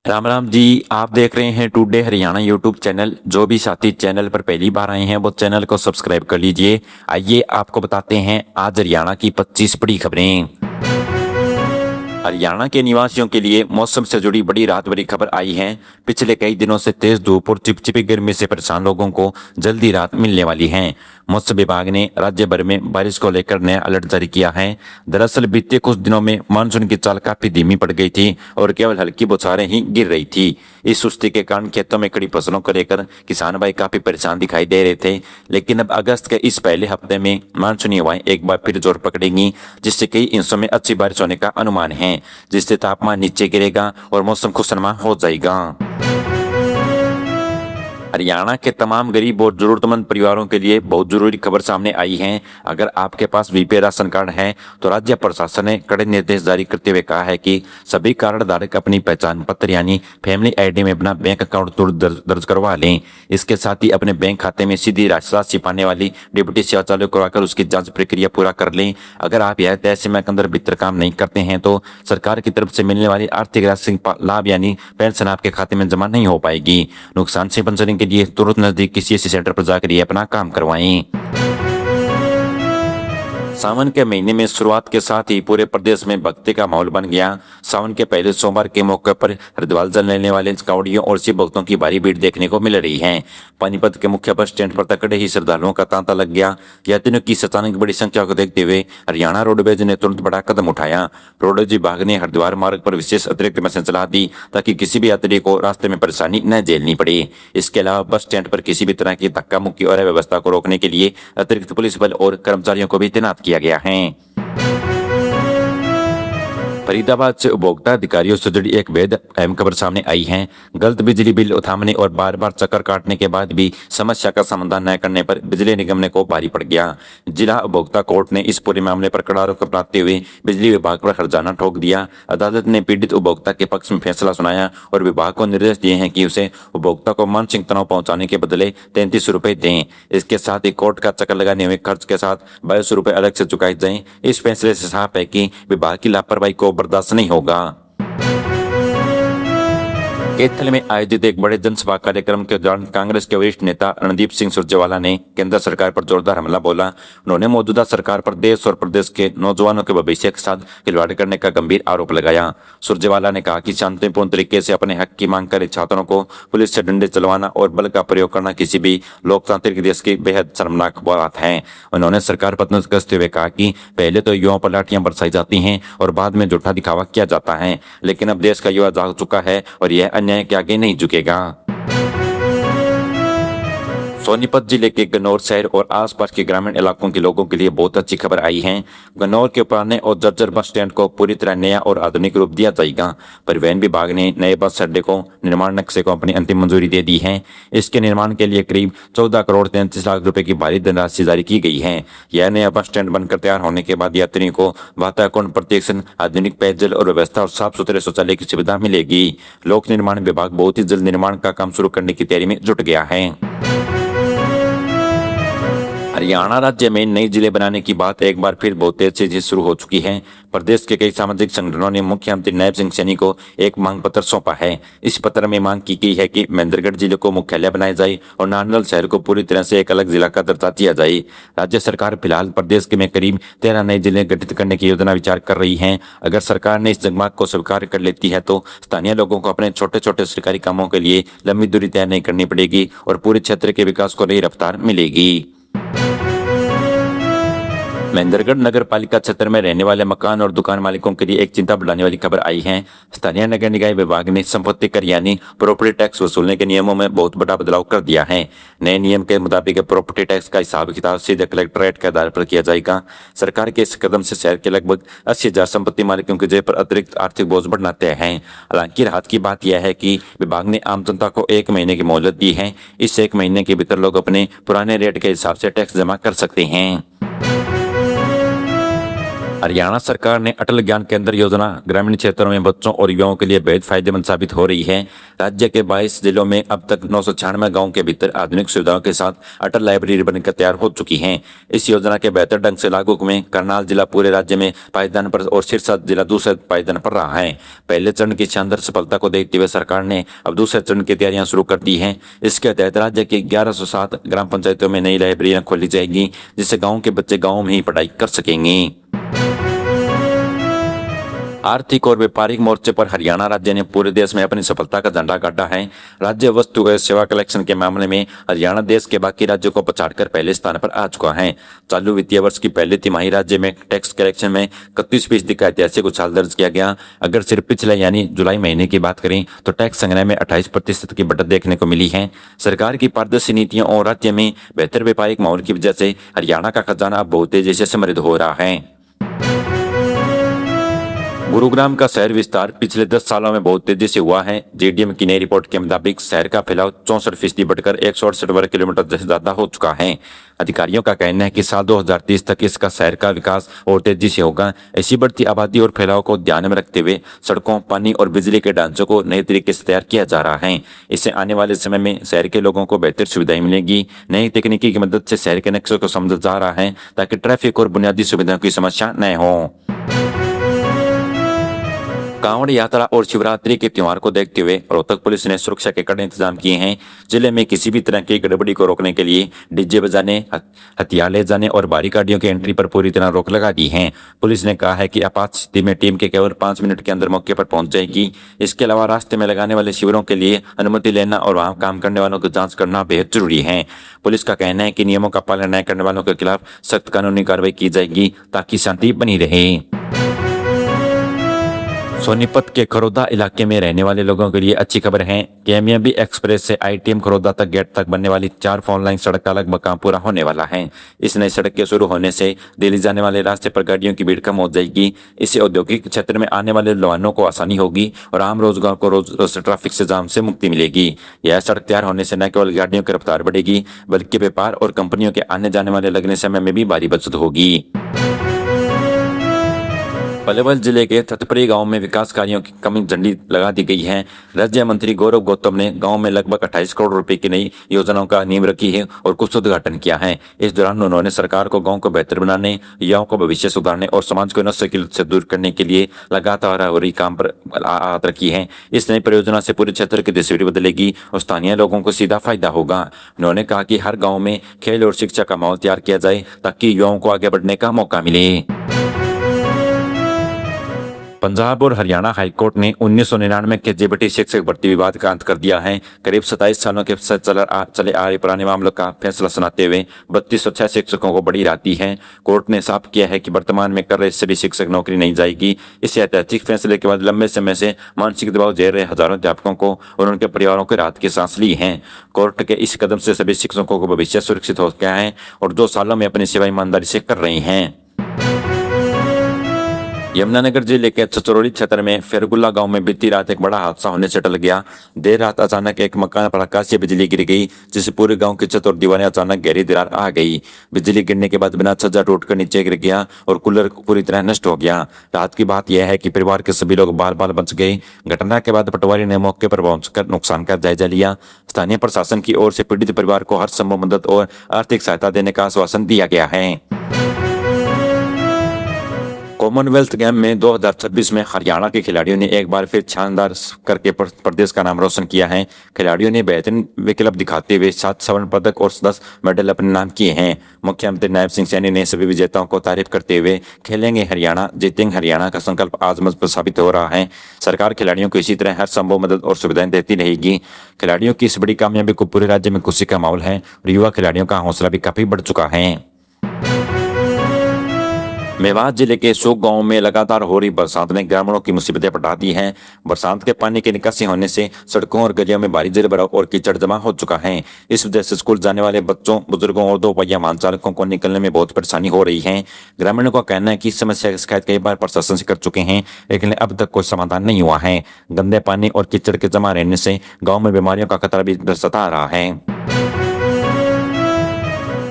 राम राम जी। आप देख रहे हैं टुडे हरियाणा यूट्यूब चैनल। जो भी साथी चैनल पर पहली बार आए हैं वो चैनल को सब्सक्राइब कर लीजिए। आइए आपको बताते हैं आज हरियाणा की 25 बड़ी खबरें। हरियाणा के निवासियों के लिए मौसम से जुड़ी बड़ी रात भरी खबर आई है। पिछले कई दिनों से तेज धूप और चिपचिपी गर्मी से परेशान लोगों को जल्दी राहत मिलने वाली है। मौसम विभाग ने राज्य भर में बारिश को लेकर नया अलर्ट जारी किया है। दरअसल बीते कुछ दिनों में मानसून की चाल काफी धीमी पड़ गई थी और केवल हल्की बौछारें ही गिर रही थी। इस सुस्ती के कारण खेतों में खड़ी फसलों को लेकर किसान भाई काफी परेशान दिखाई दे रहे थे। लेकिन अब अगस्त के इस पहले हफ्ते में मानसूनी हवाएं एक बार फिर जोर पकड़ेंगी, जिससे कई हिस्सों में अच्छी बारिश होने का अनुमान है, जिससे तापमान नीचे गिरेगा और मौसम खुशनुमा हो जाएगा। हरियाणा के तमाम गरीब और जरूरतमंद परिवारों के लिए बहुत जरूरी खबर सामने आई है। अगर आपके पास बीपीएल राशन कार्ड है तो राज्य प्रशासन ने कड़े निर्देश जारी करते हुए कहा है कि सभी कार्ड धारक अपनी पहचान पत्र यानी फैमिली आईडी में अपना बैंक अकाउंट तुरंत दर्ज करवा लें। इसके साथ ही अपने बैंक खाते में सीधी राशि पाने वाली डीबीटी सेवा चालू करवाकर उसकी जांच प्रक्रिया पूरा कर लें। अगर आप यह तय समय के अंदर भीतर काम नहीं करते हैं तो सरकार की तरफ से मिलने वाली आर्थिक राशि लाभ यानी पेंशन आपके खाते में जमा नहीं हो पाएगी। नुकसान से बचने के लिए तुरंत नजदीक किसी ऐसे सेंटर पर जाकर ये अपना काम करवाएं। सावन के महीने में शुरुआत के साथ ही पूरे प्रदेश में भक्ति का माहौल बन गया। सावन के पहले सोमवार के मौके पर हरिद्वार जल लेने वाले कांवड़ियों और शिव भक्तों की भारी भीड़ देखने को मिल रही है। पानीपत के मुख्य बस स्टैंड पर तकड़े ही श्रद्धालुओं का तांता लग गया। यात्रियों की अचानक बड़ी संख्या को देखते हुए हरियाणा रोडवेज ने तुरंत बड़ा कदम उठाया। रोडवेज विभाग ने हरिद्वार मार्ग पर विशेष अतिरिक्त बसें चला दी ताकि किसी भी यात्री को रास्ते में परेशानी न झेलनी पड़े। इसके अलावा बस स्टैंड पर किसी भी तरह की धक्का मुक्की और अव्यवस्था को रोकने के लिए अतिरिक्त पुलिस बल और कर्मचारियों को भी तैनात किया गया है। फरीदाबाद से उपभोक्ता अधिकारियों से जुड़ी एक बेहद अहम खबर सामने आई है। गलत बिजली बिल उठाने और बार बार चक्कर काटने के बाद भी समस्या का समाधान न करने पर बिजली निगम को भारी पड़ गया। जिला उपभोक्ता कोर्ट ने इस पूरे मामले पर कड़ा रुख अपनाते हुए बिजली विभाग पर हर्जाना ठोक दिया। अदालत ने पीड़ित उपभोक्ता के पक्ष में फैसला सुनाया और विभाग को निर्देश दिए हैं कि उसे उपभोक्ता को मानसिक तनाव पहुंचाने के बदले 33 रुपए दें। इसके साथ ही कोर्ट का चक्कर लगाने हुए खर्च के साथ 22 रुपए अलग से चुकाए जाएं। इस फैसले से साफ है कि विभाग की लापरवाही को बर्दाश्त नहीं होगा। कैथल में आयोजित एक बड़े जनसभा कार्यक्रम के दौरान कांग्रेस के वरिष्ठ नेता रणदीप सिंह सुरजेवाला ने केंद्र सरकार पर जोरदार हमला बोला। उन्होंने मौजूदा सरकार पर देश और प्रदेश के नौजवानों के भविष्य के साथ खिलवाड़ करने का गंभीर आरोप लगाया। सुरजेवाला ने कहा कि शांतिपूर्ण तरीके से अपने हक की मांग कर छात्रों को पुलिस से डंडे चलवाना और बल का प्रयोग करना किसी भी लोकतांत्रिक देश की बेहद शर्मनाक बात है। उन्होंने सरकार पर तंज कसते हुए कहा कि पहले तो युवाओं पर लाठियां बरसाई जाती हैं और बाद में झूठा दिखावा किया जाता है, लेकिन अब देश का युवा जाग चुका है और यह अन्याय के आगे नहीं झुकेगा। सोनीपत जिले के गन्नौर शहर और आसपास के ग्रामीण इलाकों के लोगों के लिए बहुत अच्छी खबर आई है। गन्नौर के पुराने और जर्जर बस स्टैंड को पूरी तरह नया और आधुनिक रूप दिया जाएगा। परिवहन विभाग ने नए बस अड्डे को निर्माण नक्शे को अपनी अंतिम मंजूरी दे दी है। इसके निर्माण के लिए करीब 14 करोड़ 33 लाख रुपए की भारी धनराशि जारी की गई है। यह नया बस स्टैंड बनकर तैयार होने के बाद यात्रियों को वातानुकूलित प्रतिक्षण, आधुनिक पेयजल और व्यवस्था और साफ सुथरे शौचालय की सुविधा मिलेगी। लोक निर्माण विभाग बहुत ही जल्द निर्माण का काम शुरू करने की तैयारी में जुट गया है। हरियाणा राज्य में नए जिले बनाने की बात एक बार फिर बहुत तेजी से शुरू हो चुकी है। प्रदेश के कई सामाजिक संगठनों ने मुख्यमंत्री नायब सिंह सैनी को एक मांग पत्र सौंपा है। इस पत्र में मांग की गई है कि महेंद्रगढ़ जिले को मुख्यालय बनाया जाए और नारनौल शहर को पूरी तरह से एक अलग जिला का दर्जा दिया जाए। राज्य सरकार फिलहाल प्रदेश में करीब 13 नए जिले गठित करने की योजना विचार कर रही है। अगर सरकार ने इस जगमाग को स्वीकार कर लेती है तो स्थानीय लोगों को अपने छोटे छोटे सरकारी कामों के लिए लंबी दूरी तय नहीं करनी पड़ेगी और पूरे क्षेत्र के विकास को नई रफ्तार मिलेगी। महेंद्रगढ़ नगर पालिका क्षेत्र में रहने वाले मकान और दुकान मालिकों के लिए एक चिंता बढ़ाने वाली खबर आई है। स्थानीय नगर निकाय विभाग ने संपत्ति कर यानी प्रॉपर्टी टैक्स वसूलने के नियमों में बहुत बड़ा बदलाव कर दिया है। नए नियम के मुताबिक प्रॉपर्टी टैक्स का हिसाब किताब सीधे कलेक्ट्रेट के आधार पर किया जाएगा। सरकार के इस कदम से शहर के लगभग 80,000 संपत्ति मालिकों के जेब पर अतिरिक्त आर्थिक बोझ बढ़ना तय है। हालांकि राहत की बात यह है कि विभाग ने आम जनता को 1 महीने की मोहलत दी है। इस 1 महीने के भीतर लोग अपने पुराने रेट के हिसाब से टैक्स जमा कर सकते हैं। हरियाणा सरकार ने अटल ज्ञान केंद्र योजना ग्रामीण क्षेत्रों में बच्चों और युवाओं के लिए बेहद फायदेमंद साबित हो रही है। राज्य के 22 जिलों में अब तक 996 गांव के भीतर आधुनिक सुविधाओं के साथ अटल लाइब्रेरी बनकर तैयार हो चुकी हैं। इस योजना के बेहतर ढंग से लागू में करनाल जिला पूरे राज्य में पायदान पर और सिरसा जिला दूसरे पायदान पर रहा है। पहले चरण की शानदार सफलता को देखते हुए सरकार ने अब दूसरे चरण की तैयारियां शुरू कर दी हैं। इसके तहत राज्य की 1107 ग्राम पंचायतों में नई लाइब्रेरियां खोली जाएगी, जिससे गाँव के बच्चे गाँव में ही पढ़ाई कर सकेंगे। आर्थिक और व्यापारिक मोर्चे पर हरियाणा राज्य ने पूरे देश में अपनी सफलता का झंडा गाड़ा है। राज्य वस्तु और सेवा कलेक्शन के मामले में हरियाणा देश के बाकी राज्यों को पछाड़कर पहले स्थान पर आ चुका है। चालू वित्तीय वर्ष की पहली तिमाही राज्य में टैक्स कलेक्शन में 31% का ऐतिहासिक उछाल दर्ज किया गया। अगर सिर्फ पिछले यानी जुलाई महीने की बात करें तो टैक्स संग्रह में 28% की बढ़त देखने को मिली है। सरकार की पारदर्शी नीतियों और राज्य में बेहतर व्यापारिक माहौल की वजह से हरियाणा का खजाना अब बहुत तेजी से समृद्ध हो रहा है। गुरुग्राम का शहर विस्तार पिछले 10 सालों में बहुत तेजी से हुआ है। जेडीएम की नई रिपोर्ट के मुताबिक शहर का फैलाव 64% बढ़कर 168 वर्ग किलोमीटर से ज्यादा हो चुका है। अधिकारियों का कहना है कि साल 2030 तक इसका शहर का विकास और तेजी से होगा। ऐसी बढ़ती आबादी और फैलाव को ध्यान में रखते हुए सड़कों, पानी और बिजली के ढांचों को नए तरीके से तैयार किया जा रहा है। इससे आने वाले समय में शहर के लोगों को बेहतर सुविधाएं मिलेगी। नई तकनीकी की मदद से शहर के नक्शे को समझा जा रहा है ताकि ट्रैफिक और बुनियादी सुविधाओं की समस्या न हो। कांवड़ यात्रा और शिवरात्रि के त्योहार को देखते हुए रोहतक पुलिस ने सुरक्षा के कड़े इंतजाम किए हैं। जिले में किसी भी तरह की गड़बड़ी को रोकने के लिए डीजे बजाने, हथियार ले जाने और भारी गाड़ियों की एंट्री पर पूरी तरह रोक लगा दी है। पुलिस ने कहा है कि आपात स्थिति में टीम के केवल 5 मिनट के अंदर मौके पर पहुंच जाएगी। इसके अलावा रास्ते में लगाने वाले शिविरों के लिए अनुमति लेना और वहां काम करने वालों की जाँच करना बेहद जरूरी है। पुलिस का कहना है कि नियमों का पालन न करने वालों के खिलाफ सख्त कानूनी कार्रवाई की जाएगी ताकि शांति बनी रहे। सोनीपत के खरोदा इलाके में रहने वाले लोगों के लिए अच्छी खबर है। केएमएमबी एक्सप्रेस से आईटीएम खरोदा तक गेट तक बनने वाली 4 फोन लाइन सड़क का लगभग काम पूरा होने वाला है। इस नई सड़क के शुरू होने से दिल्ली जाने वाले रास्ते पर गाड़ियों की भीड़ कम हो जाएगी। इससे औद्योगिक क्षेत्र में आने वाले वाहनों को आसानी होगी और आम रोजगार को रोज ट्रैफिक से जाम से मुक्ति मिलेगी। यह सड़क तैयार होने से न केवल गाड़ियों की रफ्तार बढ़ेगी बल्कि व्यापार और कंपनियों के आने जाने वाले लगने समय में भी भारी बचत होगी। पलवल जिले के तत्परी गांव में विकास कार्यों की कमी झंडी लगा दी गई है। राज्य मंत्री गौरव गौतम ने गांव में लगभग 28 करोड़ रुपए की नई योजनाओं का नींव रखी है और कुछ उद्घाटन किया है। इस दौरान उन्होंने सरकार को गांव को बेहतर बनाने, युवाओं को भविष्य सुधारने और समाज को नशे की लत से दूर करने के लिए लगातार हो रही काम पर हाथ रखी है। इस नई परियोजना से पूरे क्षेत्र की तस्वीर बदलेगी और स्थानीय लोगों को सीधा फायदा होगा। उन्होंने कहा कि हर गाँव में खेल और शिक्षा का माहौल तैयार किया जाए ताकि युवाओं को आगे बढ़ने का मौका मिले। पंजाब और हरियाणा हाईकोर्ट ने 1999 के जेबीटी शिक्षक भर्ती विवाद का अंत कर दिया है। करीब 27 सालों के चले आ रहे पुराने मामलों का फैसला सुनाते हुए 3206 शिक्षकों को बड़ी राहत दी है। कोर्ट ने साफ किया है कि वर्तमान में कर रहे सभी शिक्षक नौकरी नहीं जाएगी। इस ऐतिहासिक फैसले के बाद लंबे समय से मानसिक दबाव झेल रहे हजारों अध्यापकों को और उनके परिवारों को राहत की सांस ली है। कोर्ट के इस कदम से सभी शिक्षकों को भविष्य सुरक्षित हो गया है और 2 सालों में अपनी सेवा ईमानदारी से कर रहे हैं। यमुनानगर जिले के चचरौली क्षेत्र में फेरगुल्ला गांव में बीती रात एक बड़ा हादसा होने से टल गया। देर रात अचानक एक मकान पर आकाशीय बिजली गिर गई, जिससे पूरे गांव की छत और दीवारें अचानक गहरी दरार आ गई। बिजली गिरने के बाद बिना छज्जा टूटकर नीचे गिर गया और कूलर पूरी तरह नष्ट हो गया। रात की बात यह है कि परिवार के सभी लोग बाल बाल बच गए। घटना के बाद पटवारी ने मौके पर पहुंचकर नुकसान का जायजा लिया। स्थानीय प्रशासन की ओर से पीड़ित परिवार को हर संभव मदद और आर्थिक सहायता देने का आश्वासन दिया गया है। कॉमनवेल्थ गेम में 2026 में हरियाणा के खिलाड़ियों ने एक बार फिर शानदार करके प्रदेश का नाम रोशन किया है। खिलाड़ियों ने बेहतरीन विकल्प दिखाते हुए 7 स्वर्ण पदक और 10 मेडल अपने नाम किए हैं। मुख्यमंत्री नायब सिंह सैनी ने सभी विजेताओं को तारीफ करते हुए खेलेंगे हरियाणा, जीतेंगे हरियाणा का संकल्प आज मजबूत साबित हो रहा है। सरकार खिलाड़ियों को इसी तरह हर संभव मदद और सुविधाएं देती रहेगी। खिलाड़ियों की इस बड़ी कामयाबी को पूरे राज्य में खुशी का माहौल है और युवा खिलाड़ियों का हौसला भी काफी बढ़ चुका है। मेवात जिले के सोक गांव में लगातार हो रही बरसात ने ग्रामीणों की मुसीबतें बढ़ा दी हैं। बरसात के पानी की निकासी होने से सड़कों और गलियों में भारी जल भराव और कीचड़ जमा हो चुका है। इस वजह से स्कूल जाने वाले बच्चों, बुजुर्गों और 2 पहिया वाहन चालकों को निकलने में बहुत परेशानी हो रही है। ग्रामीणों का कहना है कि इस समस्या की शिकायत कई बार प्रशासन से कर चुके हैं, लेकिन अब तक कोई समाधान नहीं हुआ है। गंदे पानी और कीचड़ के जमा रहने से गाँव में बीमारियों का खतरा भी सता रहा है।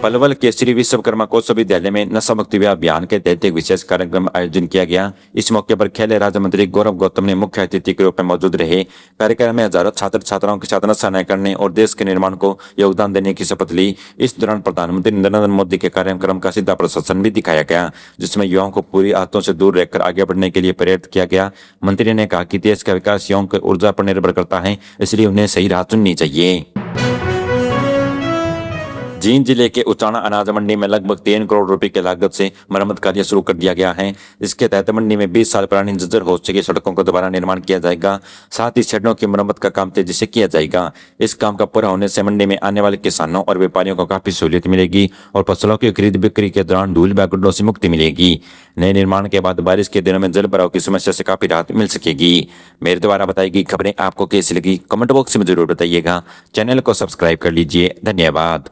पलवल के श्री विश्वकर्मा कौशल विद्यालय में नशा मुक्ति अभियान के तहत एक विशेष कार्यक्रम आयोजन किया गया। इस मौके पर खेल राज्य मंत्री गौरव गौतम ने मुख्य अतिथि के रूप में मौजूद रहे। कार्यक्रम में हजारों छात्र छात्राओं के साथ नशा न करने और देश के निर्माण को योगदान देने की शपथ ली। इस दौरान प्रधानमंत्री नरेंद्र मोदी के कार्यक्रम का सीधा प्रदर्शन भी दिखाया गया, जिसमें युवाओं को पूरी आदतों से दूर रहकर आगे बढ़ने के लिए प्रेरित किया गया। मंत्री ने कहा कि देश का विकास युवाओं की ऊर्जा पर निर्भर करता है, इसलिए उन्हें सही राह चुननी चाहिए। जींद जिले के उचाना अनाज मंडी में लगभग 3 करोड़ रुपए की लागत से मरम्मत कार्य शुरू कर दिया गया है। इसके तहत मंडी में 20 साल पुरानी जर्जर हो चुकी सड़कों का दोबारा निर्माण किया जाएगा। साथ ही शेडों की मरम्मत का काम तेजी से किया जाएगा। इस काम का पूरा होने से मंडी में आने वाले किसानों और व्यापारियों को काफी सहूलियत मिलेगी और फसलों की खरीद बिक्री के दौरान धूल व गड्ढों से मुक्ति मिलेगी। नए निर्माण के बाद बारिश के दिनों में जल भराव की समस्या से काफी राहत मिल सकेगी। मेरे द्वारा बताई गई खबरें आपको कैसी लगी, कमेंट बॉक्स में जरूर बताइएगा। चैनल को सब्सक्राइब कर लीजिए। धन्यवाद।